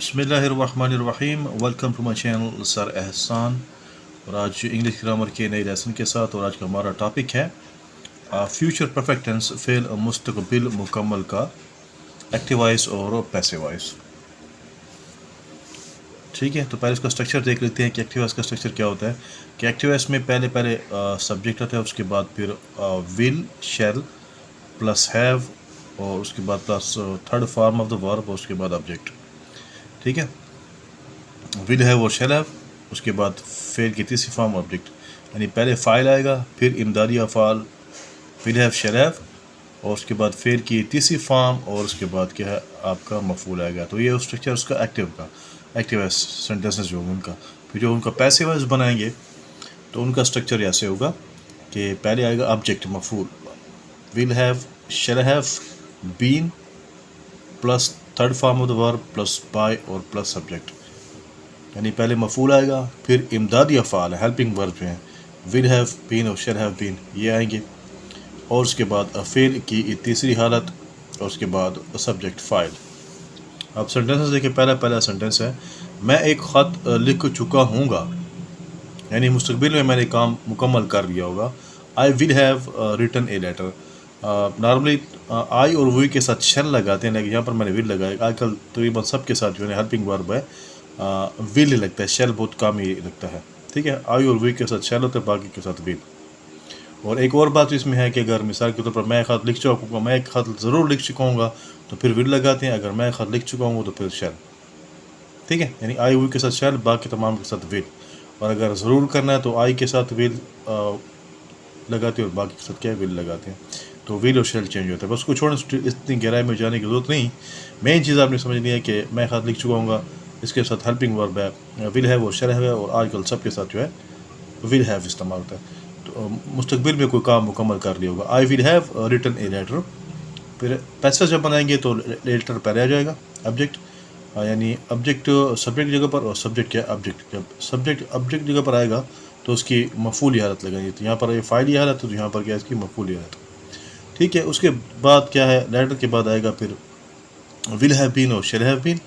बिस्मिल्लाहिर्रहमानिर्रहीम। Welcome to my channel sir Ehsan. और आज इंग्लिश ग्रामर के नए लेसन के साथ और आज का हमारा टॉपिक है फ्यूचर परफेक्ट टेंस फ़ेल मुस्तकबिल मुकम्मल का एक्टिव वॉइस और पैसिव वॉइस। ठीक है, तो पहले इसका स्ट्रक्चर देख लेते हैं कि एक्टिव वॉइस का स्ट्रक्चर क्या होता है। कि एक्टिव वॉइस में पहले सब्जेक्ट आता है, उसके बाद फिर विल शैल प्लस हैव और उसके बाद plus third form of the verb और उसके बाद ऑब्जेक्ट। ठीक है, विल हैव और शैल हैव, उसके बाद फेल की तीसरी फॉर्म ऑब्जेक्ट, यानी पहले फ़ाइल आएगा फिर इमदादी अफ़ाल विल हैव शैल हैव और उसके बाद फेल की तीसरी फॉर्म और उसके बाद क्या है आपका मफूल आएगा। तो ये स्ट्रक्चर उसका एक्टिव सेंटेंसेस जो होंगे उनका। फिर जो उनका पैसिव वॉइस बनाएंगे तो उनका स्ट्रक्चर ऐसे होगा कि पहले आएगा ऑब्जेक्ट मफूल will have shall have been plus third form of the verb plus by और प्लस सब्जेक्ट, यानी पहले मफूल आएगा फिर इमदादी अफ़ाल हेल्पिंग वर्ब जो हैं विल हैव बीन और शैल हैव बीन ये आएंगे और उसके बाद फेल की तीसरी हालत और उसके बाद सब्जेक्ट फ़ाइल। अब सेंटेंसेस देखिए, पहला सेंटेंस है मैं एक ख़त लिख चुका हूँगा, यानी मुस्तकबिल में मैंने काम मुकम्मल कर लिया होगा। I will have written a letter. Normally I और वी के साथ शेल लगाते हैं, लेकिन यहाँ पर मैंने विल लगाया। आजकल तकरीबन सबके साथ जो है हेल्पिंग वर्ब है विल लगता है, शेल बहुत कम ही लगता है। ठीक है, आई और वी के साथ शेल होता है, बाकी के साथ विल। और एक और बात इसमें है कि अगर मिसाल के तौर पर मैं ख़त लिख चुका हूँ, मैं एक ख़त ज़रूर लिख चुका हूँ तो फिर विल लगाते हैं, अगर मैं ख़त लिख चुका हूँ तो फिर शेल। ठीक है, यानी आई वी के साथ शेल, बाकी तमाम के साथ विल। और अगर ज़रूर करना है तो आई के साथ विल लगाते हैं और बाकी के साथ क्या विल लगाते हैं। तो विल और शेल चेंज होता है, बस उसको छोड़ने इतनी गहराई में जाने की ज़रूरत नहीं। मेन चीज़ आपने समझनी है कि मैं ख़त लिख चुका हूँ, इसके साथ हेल्पिंग वर्ब है विल हैव और शैल हैव है, और आजकल सबके साथ जो है विल हैव इस्तेमाल होता है। तो मुस्तकबिल में कोई काम मुकम्मल कर लिया होगा। I will have written a letter. फिर पैसा जब बनाएंगे तो लेटर पहले आ जाएगा ऑब्जेक्ट, यानी ऑब्जेक्ट सब्जेक्ट जगह पर और सब्जेक्ट क्या ऑब्जेक्ट। जब सब्जेक्ट ऑब्जेक्ट जगह पर आएगा तो उसकी मफूली हालत लगाएंगे, तो यहाँ पर ये फ़ाइली हालत है तो यहाँ पर क्या है इसकी मफूली हालत। ठीक है, उसके बाद क्या है लेटर के बाद आएगा फिर विल हैव बीन और शैल हैव बीन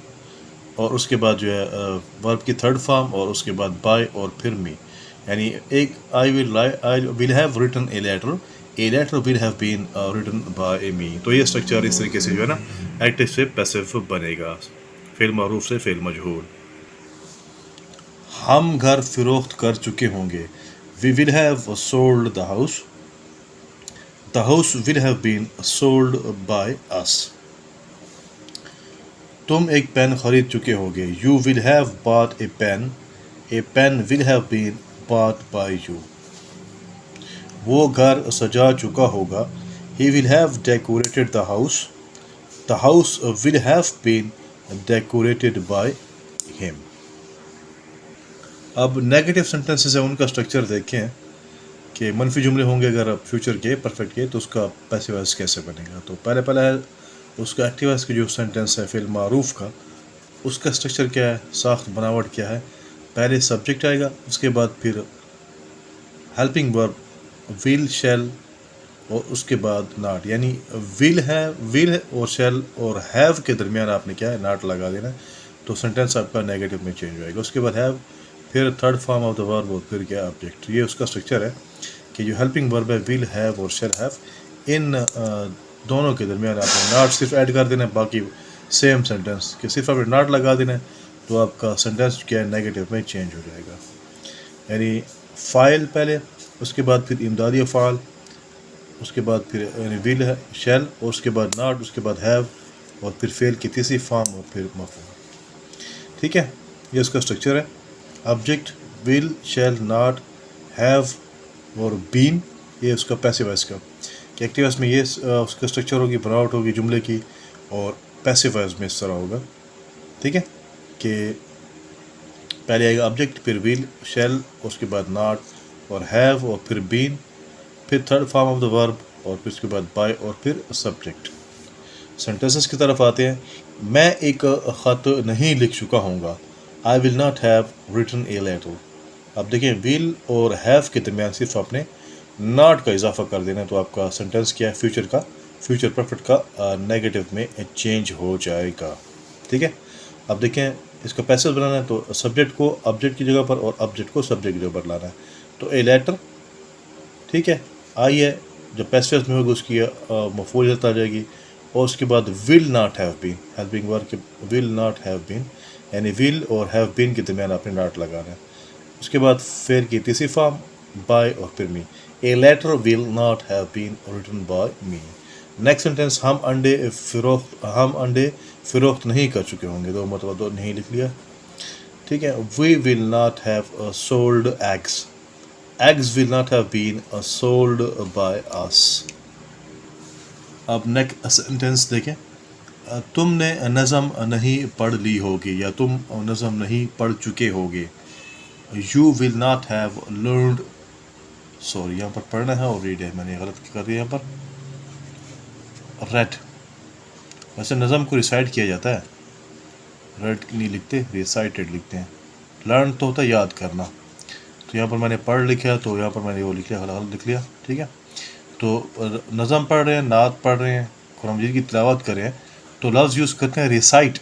और उसके बाद जो है वर्ब की थर्ड फॉर्म और उसके बाद बाय और फिर मी, यानी एक I will have written a letter will have been written by a me. तो ये स्ट्रक्चर इस तरीके से जो है ना एक्टिव से पैसिव बनेगा, फेल मारूफ से फेल मजहूल। हम घर फ़रोख्त कर चुके होंगे, we will have sold the house will have been sold by us. तुम एक पेन खरीद चुके होगे, you will have bought a pen will have been bought by you. वो घर सजा चुका होगा, he will have decorated the house will have been decorated by him. अब नेगेटिव सेंटेंसेस है उनका स्ट्रक्चर देखें कि मनफी जुमले होंगे अगर अब फ्यूचर के परफेक्ट के तो उसका पैसिव वॉइस कैसे बनेगा। तो पहला है उसका एक्टिव वॉइस की जो सेंटेंस है फिल मारूफ का, उसका स्ट्रक्चर क्या है, साख्त बनावट क्या है। पहले सब्जेक्ट आएगा, उसके बाद फिर हेल्पिंग वर्ब विल शैल और उसके बाद नाट, यानी विल और शैल और हैव के दरमियान आपने क्या है नाट लगा देना, तो सेंटेंस आपका नेगेटिव में चेंज होएगा। उसके बाद हैव, फिर third form of the verb और फिर क्या ऑब्जेक्ट। ये उसका स्ट्रक्चर है कि जो हेल्पिंग वर्ब है विल हैव और शैल हैव, इन दोनों के दरमियान आपने नाट सिर्फ ऐड कर देना है, बाकी सेम सेंटेंस कि सिर्फ आपने नाट लगा देना है तो आपका सेंटेंस क्या है नेगेटिव में चेंज हो जाएगा। यानी फ़ाइल पहले, उसके बाद फिर इमदादी अफ़ाल, उसके बाद फिर यानी विल है शैल और उसके बाद नाट, उसके बाद हैव और फिर फेल की तीसरी फॉर्म और फिर मफूल। ठीक है, ये उसका स्ट्रक्चर है। Object will shall not have और बीन, ये उसका पैसिव वॉइस का। कि एक्टिव वॉइस में ये उसका स्ट्रक्चर होगी, बनावट होगी जुमले की, और पैसिव वॉइस में इस तरह होगा। ठीक है, कि पहले आएगा ऑब्जेक्ट फिर विल शैल उसके बाद नाट और हैव और फिर बीन, फिर third form of the verb और फिर उसके बाद बाय और फिर सब्जेक्ट। सेंटेंसेस की तरफ आते हैं। मैं एक ख़त नहीं लिख चुका हूँगा, I will not have written a letter. अब देखिए विल और हैव के दरमियान सिर्फ आपने नॉट का इजाफा कर देना, तो आपका सेंटेंस क्या है फ्यूचर परफेक्ट का नेगेटिव में चेंज हो जाएगा। ठीक है, अब देखें इसका पैसिव बनाना है तो सब्जेक्ट को ऑब्जेक्ट की जगह पर और ऑब्जेक्ट को सब्जेक्ट की जगह पर लाना है। तो ए लेटर, ठीक है, आई है जो पैसिव में होगी उसकी मफूलियत आ जाएगी। और उसके बाद will not have been, helping verb will not have been, यानी विल और हैव बीन के दरमियान आपने नॉट लगाना है। उसके बाद फेयर की तीसरी फॉर्म बाय और फिर me, a letter will not have been written by me. Next sentence, हम अंडे फ़रोख्त नहीं कर चुके होंगे, दो मतलब दो नहीं लिख लिया, ठीक है। We will not have sold eggs, eggs will not have been sold by us. अब नेक्स्ट सेंटेंस देखें, तुमने नज़म नहीं पढ़ ली होगी या तुम नज़म नहीं पढ़ चुके होगे। You will not have learned, sorry यहाँ पर पढ़ना है और रीड है, मैंने गलत कर दिया यहाँ पर, रेड। वैसे नज़म को रिसाइट किया जाता है, रेड नहीं लिखते, रिसाइटेड लिखते हैं। लर्न तो होता है याद करना, तो यहाँ पर मैंने पढ़ लिखा तो यहाँ पर मैंने वो लिख लिया, गलत लिख लिया, ठीक है। तो नज़म पढ़ रहे हैं, नात पढ़ रहे हैं, कुरान मजीद की तिलावत कर रहे हैं, तो लफ्ज़ यूज़ करते हैं रिसाइट,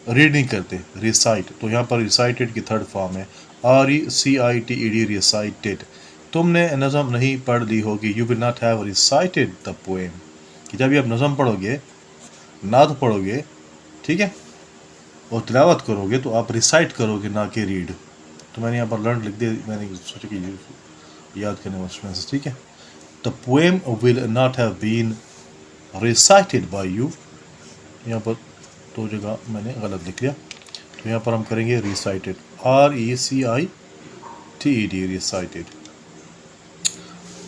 रीड नहीं करते, रिसाइट। तो यहाँ पर रिसाइटेड की थर्ड फॉर्म है RECITED, रिसाइटेड। तुमने नज़म नहीं पढ़ ली होगी, you will not have recited the poem, कि जब भी आप नज़म पढ़ोगे, नात पढ़ोगे, ठीक है, और तिलावत करोगे तो आप रिसाइट करोगे ना कि रीड। तो मैंने यहाँ पर लर्न लिख दिया, मैंने सोचा कि याद करने वाले, ठीक है। The poem will not have been recited by you, यहाँ पर दो जगह मैंने गलत लिख लिया, तो यहाँ पर हम करेंगे रिसाइटेड, RECITED, रिसाइटेड,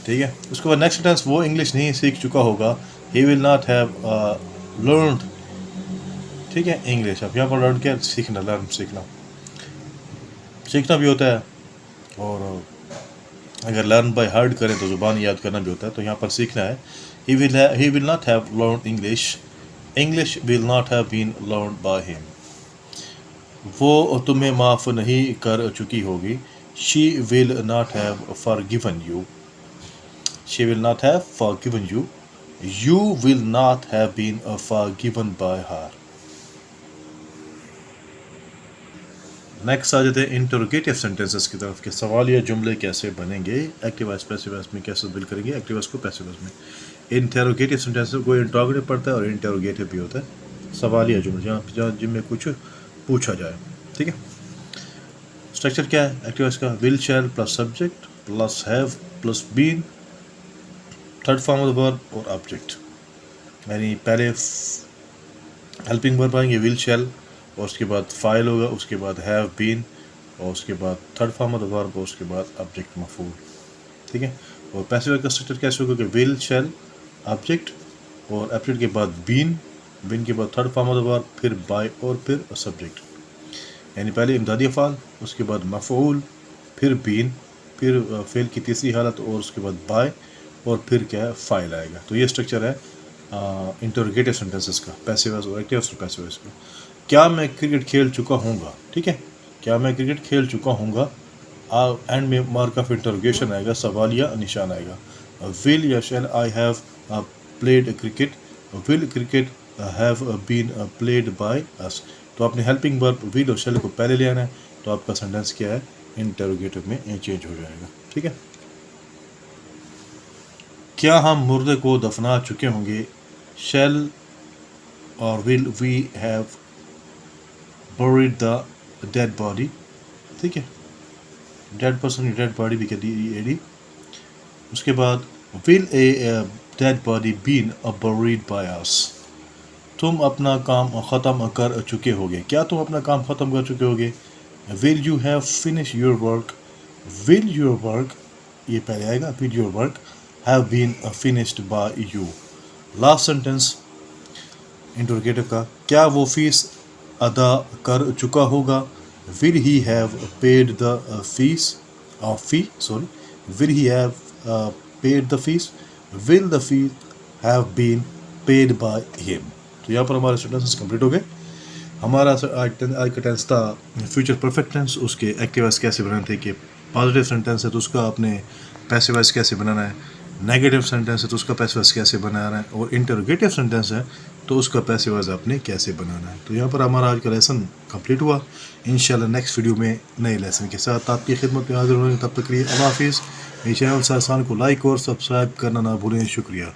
ठीक है। उसके बाद नेक्स्ट सेंटेंस, वो इंग्लिश नहीं सीख चुका होगा, he will not have learned, ठीक है, इंग्लिश। अब यहाँ पर लर्न क्या, सीखना, लर्न सीखना, सीखना भी होता है, और अगर लर्न बाय हार्ड करें तो ज़ुबान याद करना भी होता है। तो यहाँ पर सीखना है, he will not have learn English, English will not have been learn by him. वो तुम्हें माफ़ नहीं कर चुकी होगी, she will not have forgiven you, she will not have forgiven you, you will not have been forgiven by her. Next आ जाते हैं इंटरोगेटिव सेंटेंसेस की तरफ के, सवाल या जुमले कैसे बनेंगे, एक्टिव वॉइस पैसिव वॉइस में कैसे बिल्ड करेंगे, एक्टिव वॉइस को पैसिव वॉइस में। इंटरोगेटिव सेंटेंसेस को इंटरोगेटिव पढ़ता है और इंटरोगेटिव भी होता है, सवाल या जुमले जहाँ जिनमें कुछ पूछा जाए, ठीक है। स्ट्रक्चर क्या है एक्टिव वॉइस का, will shall plus subject plus have plus been, third form of the verb और ऑब्जेक्ट, यानी पहले हेल्पिंग वर्ब आएंगे विल शैल, और उसके बाद फाइल होगा, उसके बाद हैव बीन, और उसके बाद third form of the verb, और उसके बाद ऑब्जेक्ट मफूल, ठीक है। और पैसिव का स्ट्रक्चर कैसे होगा कि विल शैल ऑब्जेक्ट, और ऑब्जेक्ट के बाद बीन, बीन के बाद third form of the verb, फिर बाय और फिर सब्जेक्ट, यानी पहले इमदादी अफ़ाल, उसके बाद मफूल, फिर बीन, फिर फेल की तीसरी हालत, और उसके बाद बाय, और फिर क्या है, फाइल आएगा। तो ये स्ट्रक्चर है इंटरोगेटिव सेंटेंसेस का, पैसिव और एक्टिव और पैसिव का। क्या मैं क्रिकेट खेल चुका हूँगा, ठीक है, क्या मैं क्रिकेट खेल चुका हूँगा, एंड में मार्क ऑफ इंटरोगेशन आएगा, सवालिया निशान आएगा। विल या shall I have played cricket, will cricket have been played by us. तो आपने हेल्पिंग वर्ब विल और शैल को पहले ले आना है, तो आपका सेंटेंस क्या है, इंटरोगेटिव में चेंज हो जाएगा, ठीक है। क्या हम मुर्दे को दफना चुके होंगे, शैल और will we have buried the dead body, ठीक है, डेड पर्सन डेड बॉडी भी कहती है ED। उसके बाद will a dead body been buried by us, तुम अपना काम ख़त्म कर चुके होगे, क्या तुम अपना काम ख़त्म कर चुके होगे। will you have finished your work, will your work ये पहले आएगा, will your work have been finished by you। Last sentence interrogative का, क्या वो फीस अदा कर चुका होगा, will he have paid the fees will he have paid the fees, will the fees have been paid by him. तो यहाँ पर हमारे सेंटेंसेस कंप्लीट हो गए। हमारा आज का टेंस था फ्यूचर परफेक्ट टेंस, उसके एक्टिव वॉइस कैसे बनाने थे, कि पॉजिटिव सेंटेंस है तो उसका आपने पैसिव वॉइस कैसे बनाना है, नेगेटिव सेंटेंस है तो उसका पैसिव कैसे बनाना है, और इंटरोगेटिव सेंटेंस है तो उसका पैसिव आपने कैसे बनाना है। तो यहाँ पर हमारा आज का लेसन कंप्लीट हुआ। इंशाल्लाह नेक्स्ट वीडियो में नए लेसन के साथ आपकी खिदमत में हाजिर होंगे। तब तक के लिए अल्लाह हाफिज़। मेरे चैनल सासान को लाइक और सब्सक्राइब करना ना भूलें। शुक्रिया।